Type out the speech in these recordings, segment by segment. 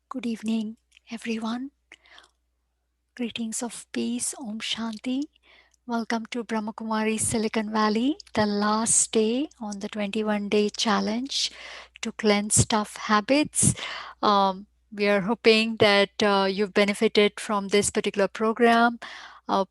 Good evening, everyone. Greetings of peace, Om Shanti. Welcome to Brahma Kumaris, Silicon Valley, the last day on the 21-day challenge to cleanse tough habits. We are hoping that you've benefited from this particular program.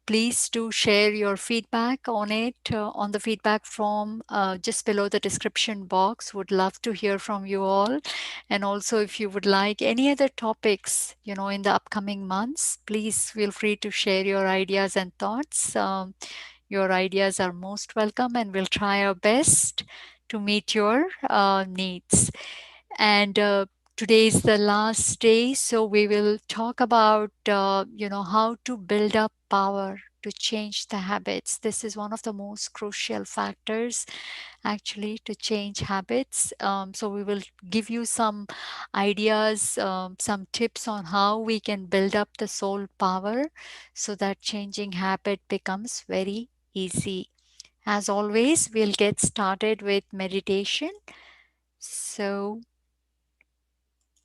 Please do share your feedback on it on the feedback form just below the description box. Would love to hear from you all. And also, if you would like any other topics, in the upcoming months, please feel free to share your ideas and thoughts. Your ideas are most welcome, and we'll try our best to meet your needs. And today is the last day, so we will talk about how to build up power to change the habits. This is one of the most crucial factors actually to change habits. So we will give you some ideas, some tips on how we can build up the soul power so that changing habit becomes very easy. As always, we'll get started with meditation. So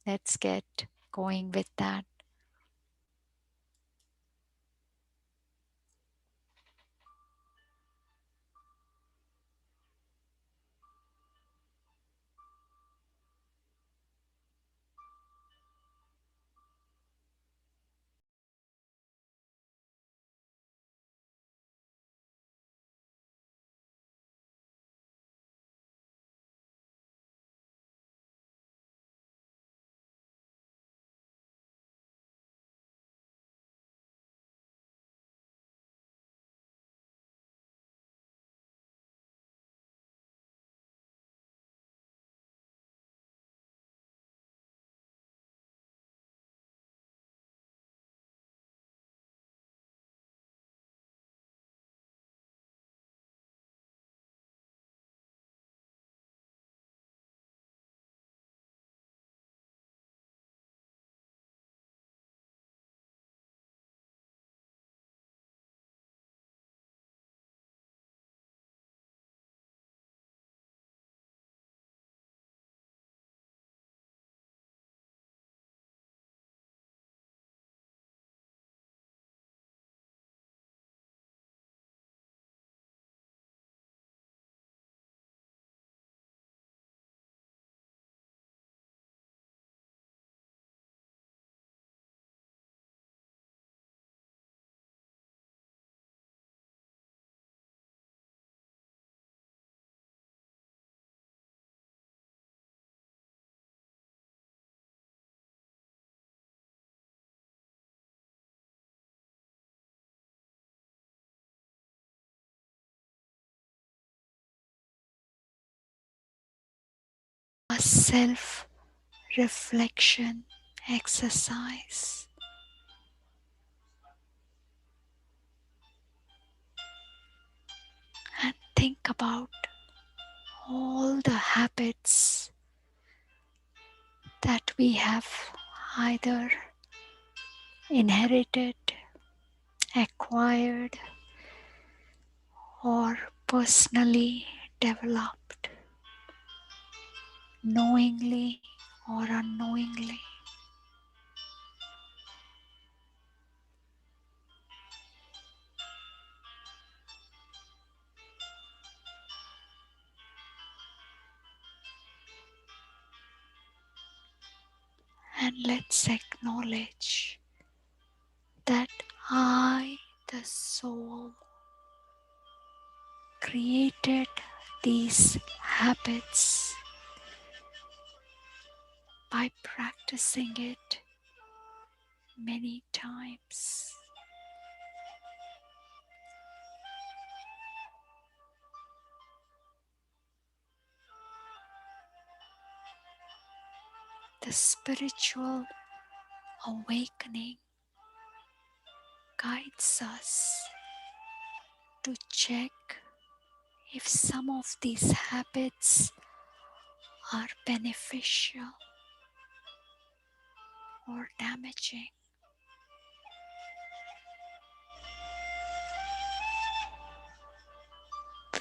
let's get going with that. self reflection exercise and think about all the habits that we have either inherited, acquired, or personally developed, knowingly or unknowingly. And let's acknowledge that I, the soul, created these habits by practicing it many times. The spiritual awakening guides us to check if some of these habits are beneficial or damaging.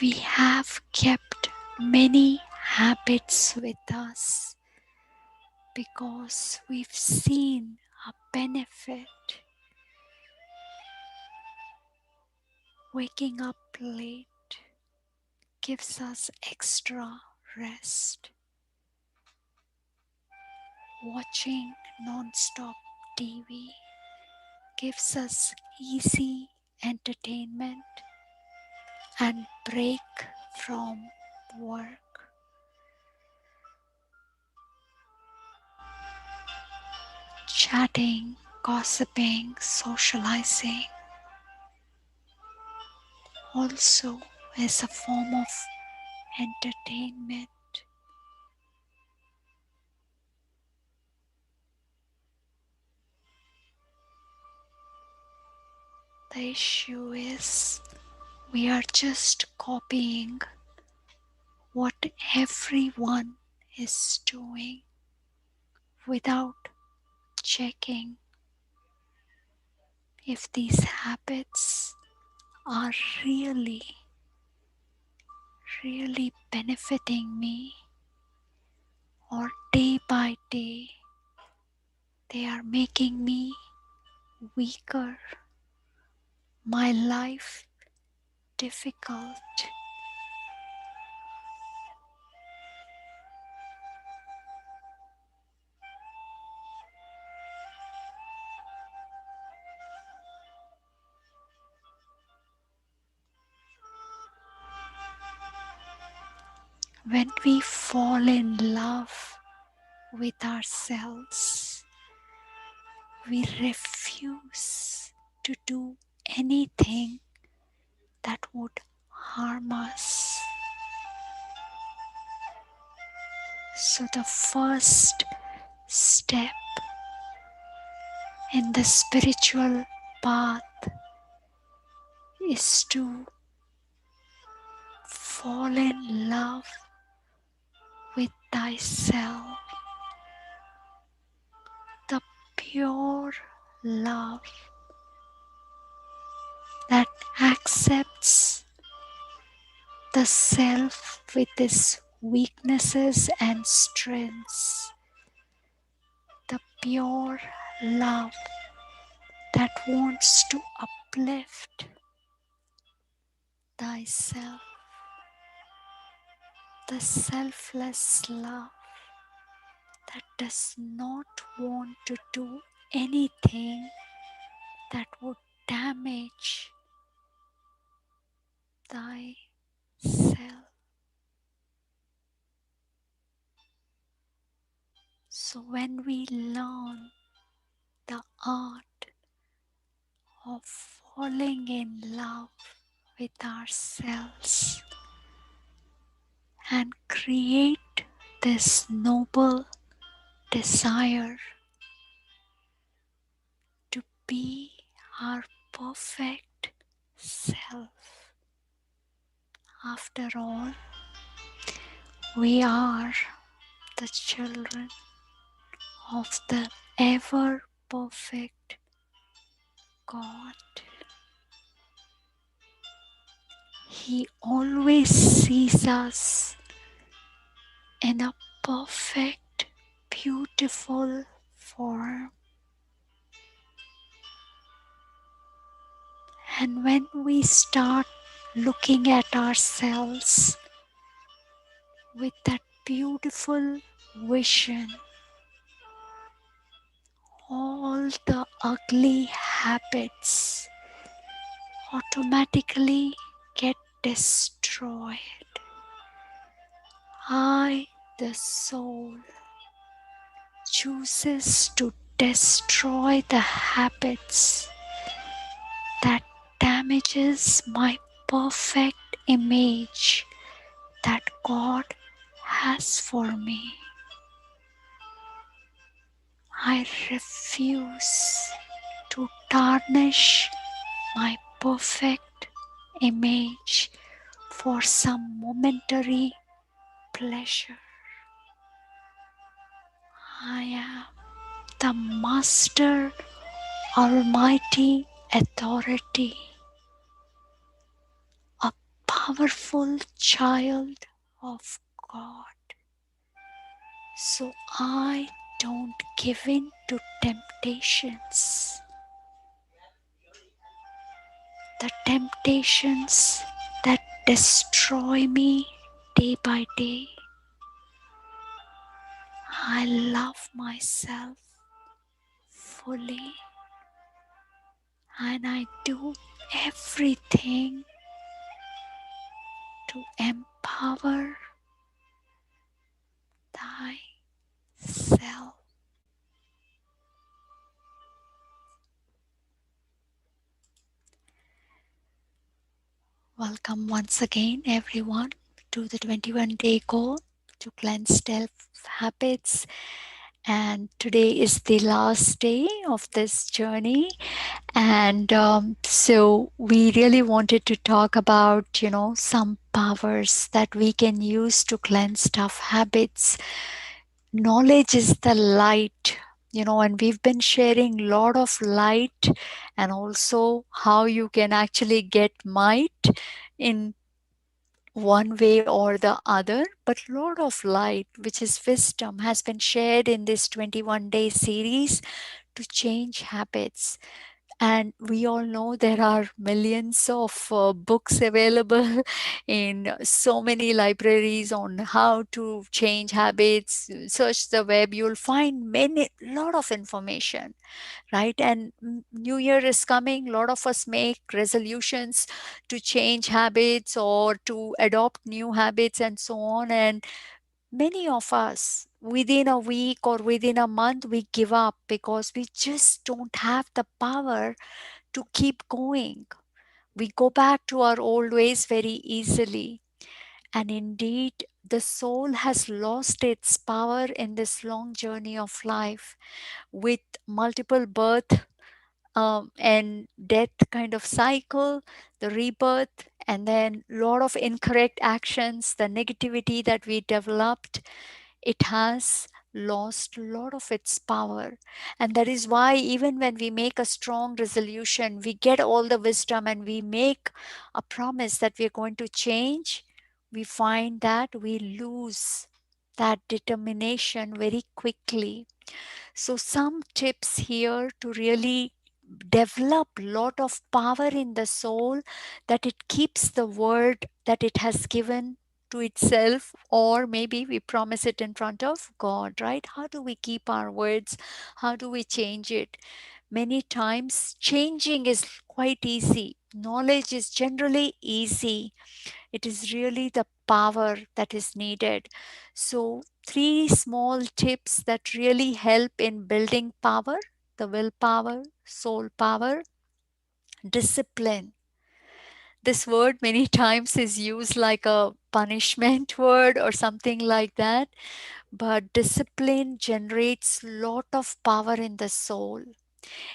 We have kept many habits with us because we've seen a benefit. Waking up late gives us extra rest. Watching non-stop TV gives us easy entertainment and break from work. Chatting, gossiping, socializing also is a form of entertainment. The issue is we are just copying what everyone is doing without checking if these habits are really, really benefiting me, or day by day they are making me weaker, my life difficult. When we fall in love with ourselves, we refuse to do anything that would harm us. So the first step in the spiritual path is to fall in love with thyself. The pure love that accepts the self with its weaknesses and strengths. The pure love that wants to uplift thyself. The selfless love that does not want to do anything that would damage thyself. So when we learn the art of falling in love with ourselves and create this noble desire to be our perfect self. After all, we are the children of the ever perfect God. He always sees us in a perfect, beautiful form. And when we start looking at ourselves with that beautiful vision, all the ugly habits automatically get destroyed. I, the soul, chooses to destroy the habits that damages my perfect image that God has for me. I refuse to tarnish my perfect image for some momentary pleasure. I am the Master Almighty Authority, a powerful child of God. So I don't give in to temptations. The temptations that destroy me day by day. I love myself fully and I do everything to empower thyself. Welcome once again, everyone, to the 21-day goal to cleanse 12 habits. And today is the last day of this journey. And so we really wanted to talk about, some powers that we can use to cleanse tough habits. Knowledge is the light, and we've been sharing a lot of light and also how you can actually get might in one way or the other, but lot of light, which is wisdom, has been shared in this 21-day series to change habits. And we all know there are millions of books available in so many libraries on how to change habits. Search the web, you'll find lot of information, right? And New Year is coming. A lot of us make resolutions to change habits or to adopt new habits and so on. And many of us, within a week or within a month, we give up because we just don't have the power to keep going. We go back to our old ways very easily. And indeed, the soul has lost its power in this long journey of life with multiple birth and death kind of cycle, the rebirth, and then a lot of incorrect actions, the negativity that we developed. It has lost a lot of its power. And that is why even when we make a strong resolution, we get all the wisdom and we make a promise that we're going to change, we find that we lose that determination very quickly. So some tips here to really develop lot of power in the soul, that it keeps the word that it has given to itself, or maybe we promise it in front of God, right? How do we keep our words? How do we change it? Many times changing is quite easy. Knowledge is generally easy. It is really the power that is needed. So, three small tips that really help in building power: the willpower, soul power, discipline. This word many times is used like a punishment word or something like that, but discipline generates lot of power in the soul.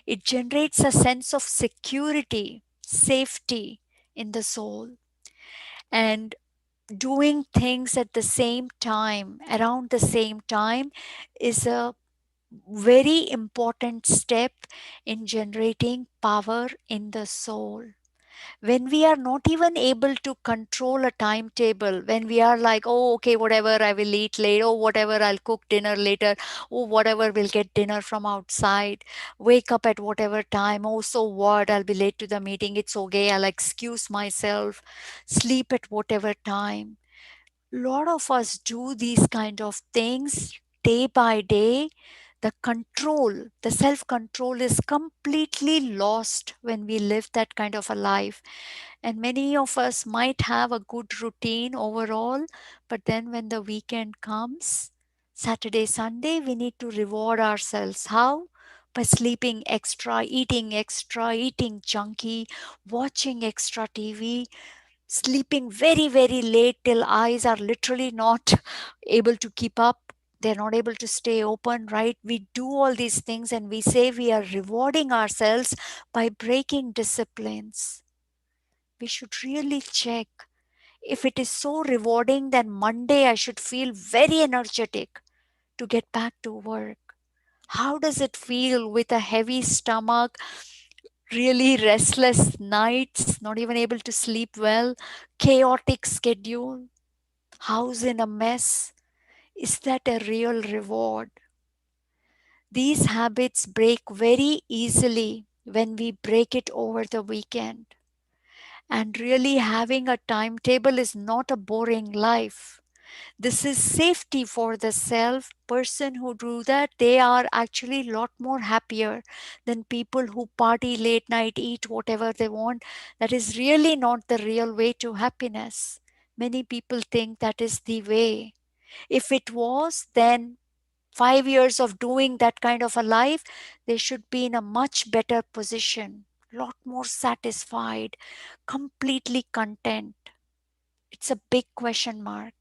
It generates a sense of security, safety in the soul. And doing things at the same time, around the same time, is a very important step in generating power in the soul. When we are not even able to control a timetable, when we are like, oh, okay, whatever, I will eat late, oh, whatever, I'll cook dinner later, oh, whatever, we'll get dinner from outside, wake up at whatever time, oh, so what, I'll be late to the meeting, it's okay, I'll excuse myself, sleep at whatever time. Lot of us do these kind of things day by day. The control, the self control is completely lost when we live that kind of a life. And many of us might have a good routine overall, but then when the weekend comes, Saturday, Sunday, we need to reward ourselves. How? By sleeping extra, eating junky, watching extra TV, sleeping very, very late till eyes are literally not able to keep up. They're not able to stay open, right? We do all these things and we say we are rewarding ourselves by breaking disciplines. We should really check. If it is so rewarding, then Monday I should feel very energetic to get back to work. How does it feel with a heavy stomach, really restless nights, not even able to sleep well, chaotic schedule, house in a mess? Is that a real reward? These habits break very easily when we break it over the weekend. And really, having a timetable is not a boring life. This is safety for the self. Person who do that, they are actually a lot more happier than people who party late night, eat whatever they want. That is really not the real way to happiness. Many people think that is the way. If it was, then 5 years of doing that kind of a life, they should be in a much better position, lot more satisfied, completely content. It's a big question mark.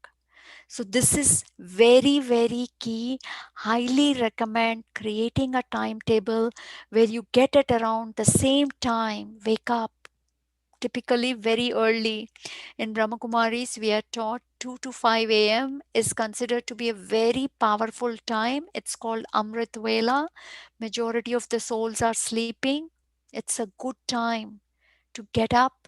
So this is very, very key. Highly recommend creating a timetable where you get it around the same time. Wake up typically very early. In Brahma Kumaris, we are taught 2 to 5 a.m. is considered to be a very powerful time. It's called Amrit Vela. Majority of the souls are sleeping. It's a good time to get up.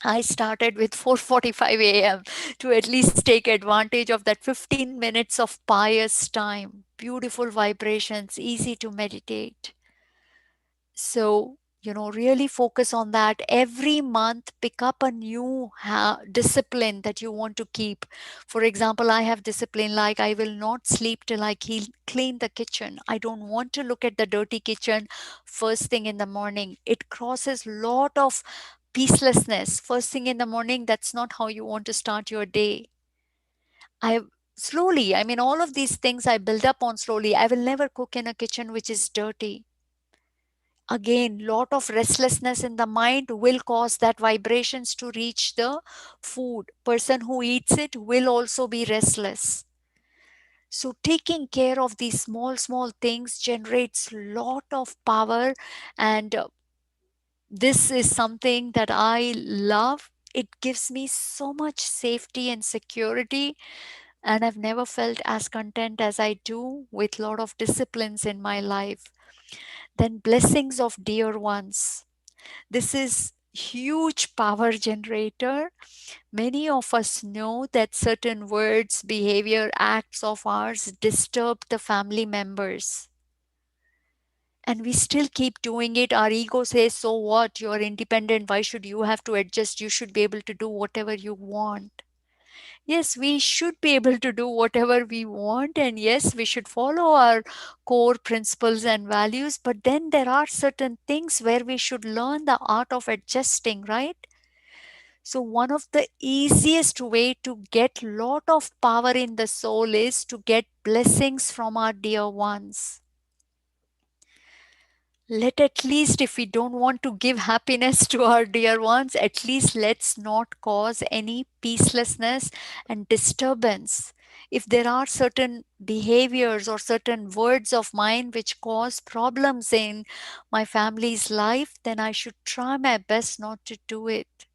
I started with 4:45 a.m. to at least take advantage of that 15 minutes of pious time. Beautiful vibrations, easy to meditate. So, really focus on that. Every month, pick up a new discipline that you want to keep. For example, I have discipline like I will not sleep till I clean the kitchen. I don't want to look at the dirty kitchen first thing in the morning. It crosses lot of peacelessness. First thing in the morning, that's not how you want to start your day. I slowly, I mean, all of these things I build up on slowly. I will never cook in a kitchen which is dirty. Again, lot of restlessness in the mind will cause that vibrations to reach the food. Person who eats it will also be restless. So taking care of these small things generates lot of power, and this is something that I love. It gives me so much safety and security, and I've never felt as content as I do with lot of disciplines in my life. Then blessings of dear ones. This is huge power generator. Many of us know that certain words, behavior, acts of ours disturb the family members. And we still keep doing it. Our ego says, so what? You're independent. Why should you have to adjust? You should be able to do whatever you want. Yes, we should be able to do whatever we want. And yes, we should follow our core principles and values. But then there are certain things where we should learn the art of adjusting, right? So one of the easiest way to get lot of power in the soul is to get blessings from our dear ones. Let at least, if we don't want to give happiness to our dear ones, at least let's not cause any peacelessness and disturbance. If there are certain behaviors or certain words of mine which cause problems in my family's life, then I should try my best not to do it.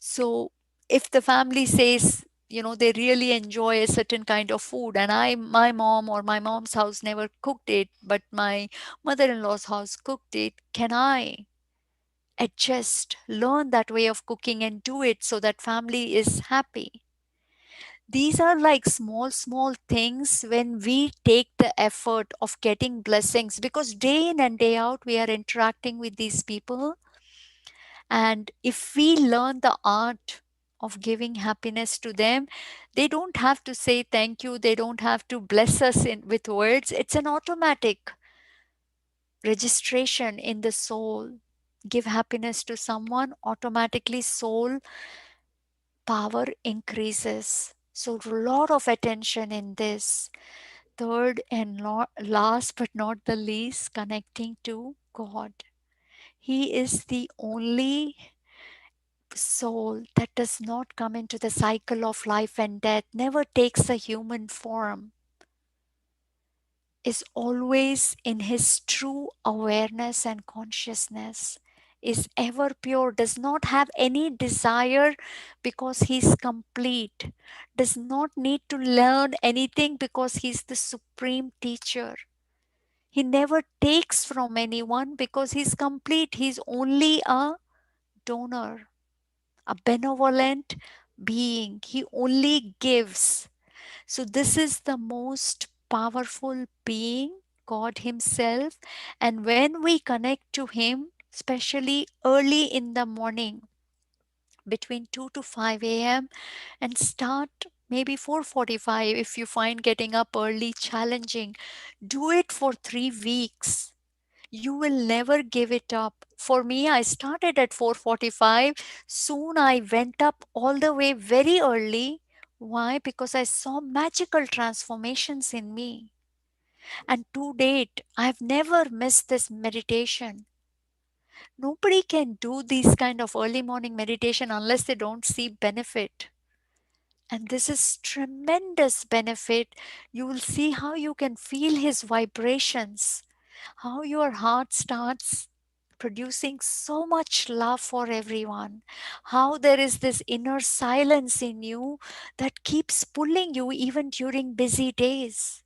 So if the family says, they really enjoy a certain kind of food, and my mom or my mom's house never cooked it, but my mother-in-law's house cooked it, can I adjust, learn that way of cooking and do it so that family is happy? These are like small, small things when we take the effort of getting blessings, because day in and day out we are interacting with these people. And if we learn the art of giving happiness to them, they don't have to say thank you, they don't have to bless us with words. It's an automatic registration in the soul. Give happiness to someone, automatically soul power increases. So, a lot of attention in this. Third and last but not the least, connecting to God. He is the only soul that does not come into the cycle of life and death, never takes a human form, is always in his true awareness and consciousness, is ever pure, does not have any desire because he's complete, does not need to learn anything because he's the supreme teacher. He never takes from anyone because he's complete, he's only a donor, a benevolent being. He only gives. So, this is the most powerful being, God Himself. And when we connect to Him, especially early in the morning, between 2 to 5 a.m., and start maybe 4:45, if you find getting up early challenging, do it for 3 weeks. You will never give it up. For me, I started at 4:45. Soon I went up all the way very early. Why? Because I saw magical transformations in me. And to date, I've never missed this meditation. Nobody can do these kind of early morning meditation unless they don't see benefit. And this is tremendous benefit. You will see how you can feel his vibrations, how your heart starts producing so much love for everyone, how there is this inner silence in you that keeps pulling you even during busy days.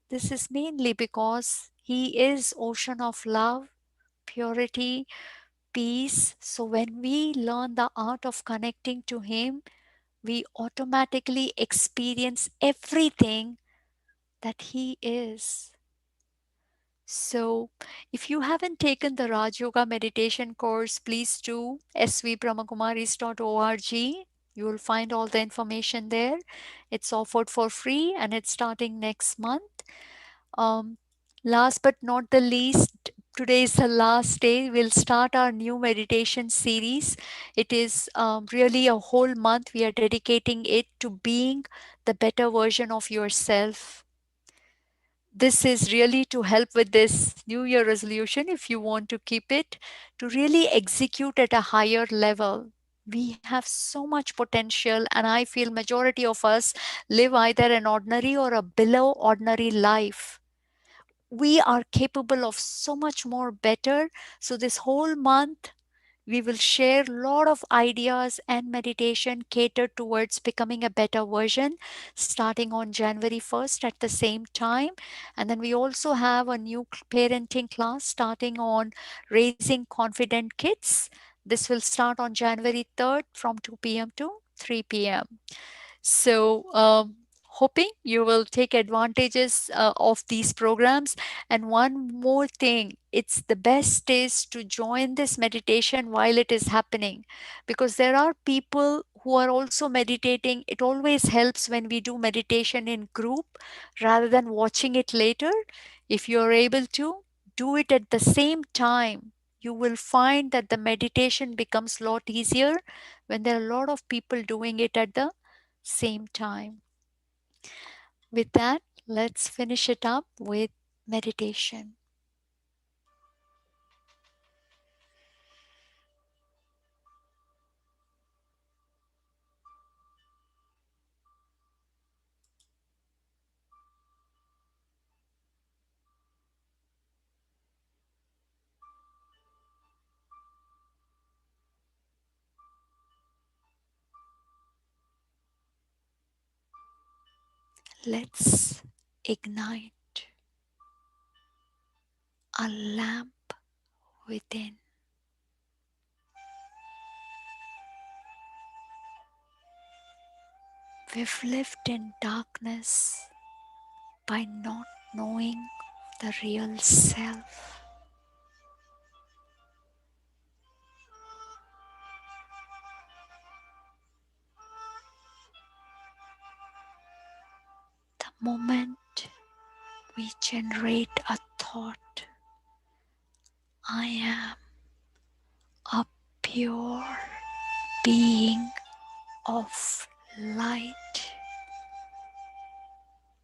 This is mainly because he is ocean of love, purity, peace. So when we learn the art of connecting to him, we automatically experience everything that he is. So, if you haven't taken the Raj Yoga meditation course, please do svbrahmakumaris.org. You will find all the information there. It's offered for free and it's starting next month. Um, Last but not the least, today is the last day. We'll start our new meditation series. It is really a whole month. We are dedicating it to being the better version of yourself. This is really to help with this new year resolution, if you want to keep it, to really execute at a higher level. We have so much potential, and I feel majority of us live either an ordinary or a below ordinary life. We are capable of so much more better. So this whole month we will share a lot of ideas and meditation catered towards becoming a better version, starting on January 1st at the same time. And then we also have a new parenting class starting on raising confident kids. This will start on January 3rd from 2 p.m. to 3 p.m. So, hoping you will take advantages of these programs. And one more thing, it's the best is to join this meditation while it is happening, because there are people who are also meditating. It always helps when we do meditation in group rather than watching it later. If you are able to do it at the same time, you will find that the meditation becomes a lot easier when there are a lot of people doing it at the same time. With that, let's finish it up with meditation. Let's ignite a lamp within. We've lived in darkness by not knowing the real self. The moment we generate a thought, I am a pure being of light,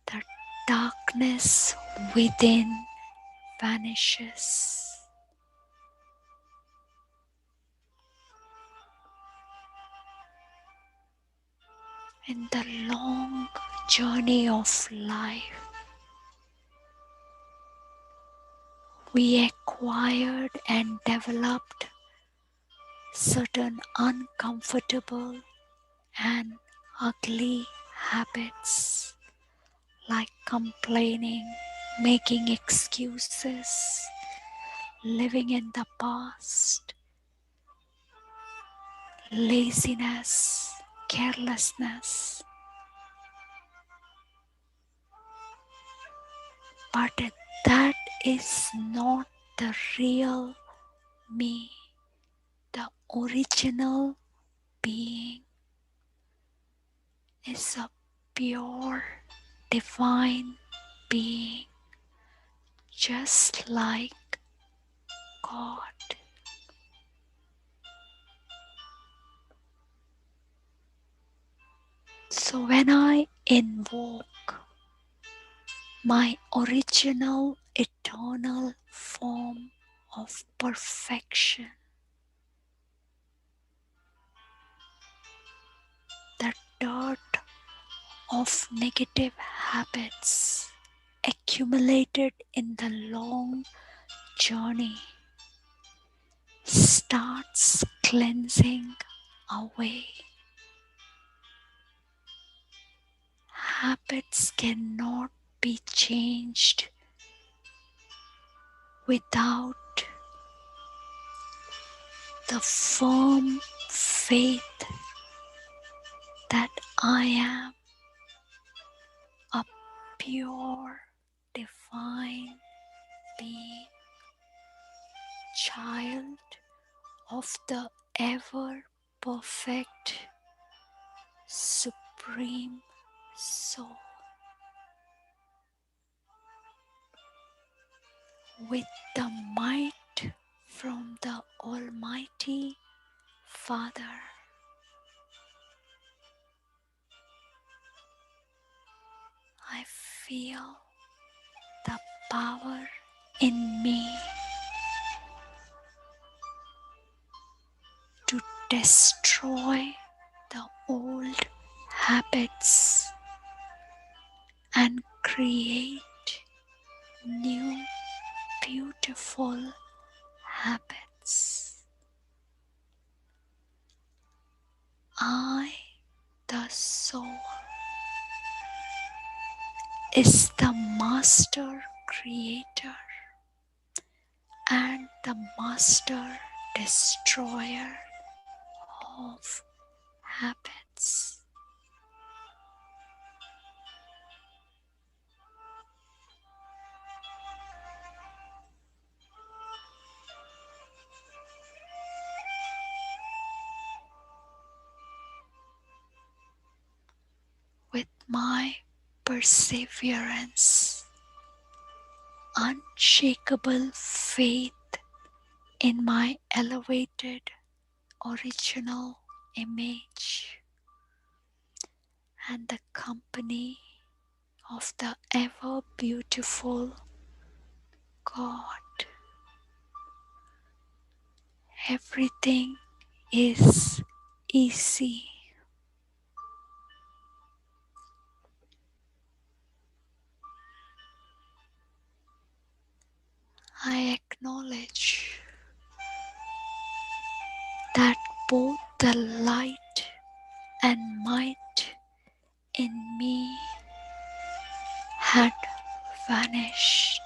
the darkness within vanishes. In the long journey of life, we acquired and developed certain uncomfortable and ugly habits like complaining, making excuses, living in the past, laziness, carelessness. But that is not the real me. The original being is a pure divine being, just like God. So when I invoke my original eternal form of perfection, the dirt of negative habits accumulated in the long journey starts cleansing away. Habits cannot be changed without the firm faith that I am a pure divine being, child of the ever perfect supreme soul, with the might from the Almighty Father. I feel the power in me to destroy the old habits and create new beautiful habits. I, the soul, is the master creator and the master destroyer of habits. With my perseverance, unshakable faith in my elevated original image, and the company of the ever beautiful God, everything is easy. I acknowledge that both the light and might in me had vanished.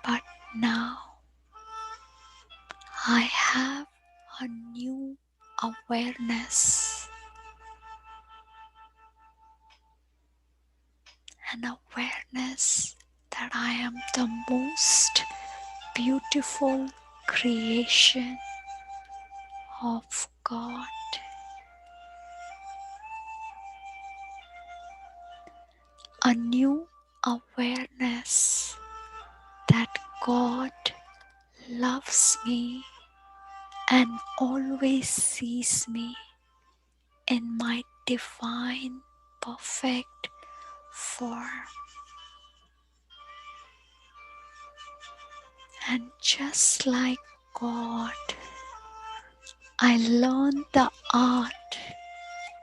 But now I have a new awareness, an awareness that I am the most beautiful creation of God. A new awareness that God loves me and always sees me in my divine, perfect form. And just like God, I learned the art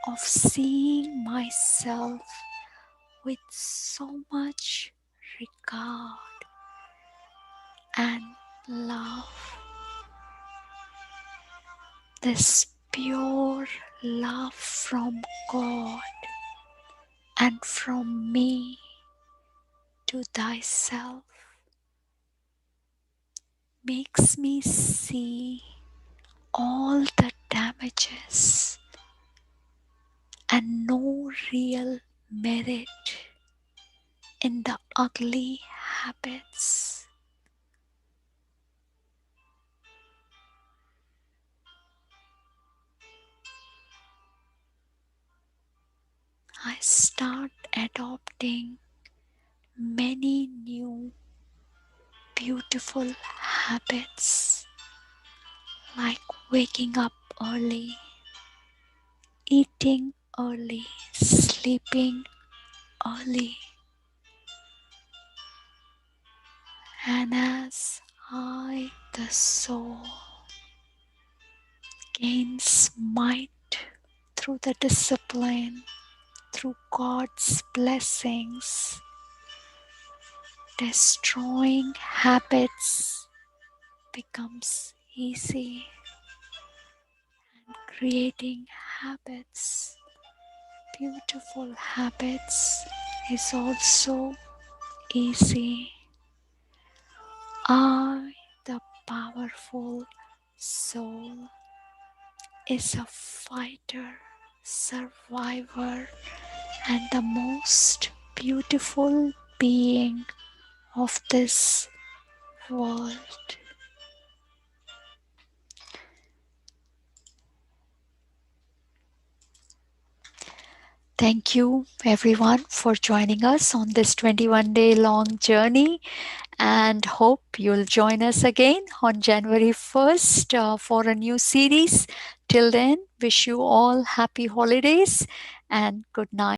of seeing myself with so much regard and love. This pure love from God and from me to thyself makes me see all the damages and no real merit in the ugly habits. I start adopting many new beautiful habits like waking up early, eating early, sleeping early. And as I, the soul, gains might through the discipline, through God's blessings, destroying habits becomes easy, and creating habits, beautiful habits, is also easy. I, the powerful soul, is a fighter, survivor, and the most beautiful being of this world. Thank you everyone for joining us on this 21-day long journey, and hope you'll join us again on January 1st for a new series. Till then, wish you all happy holidays and good night.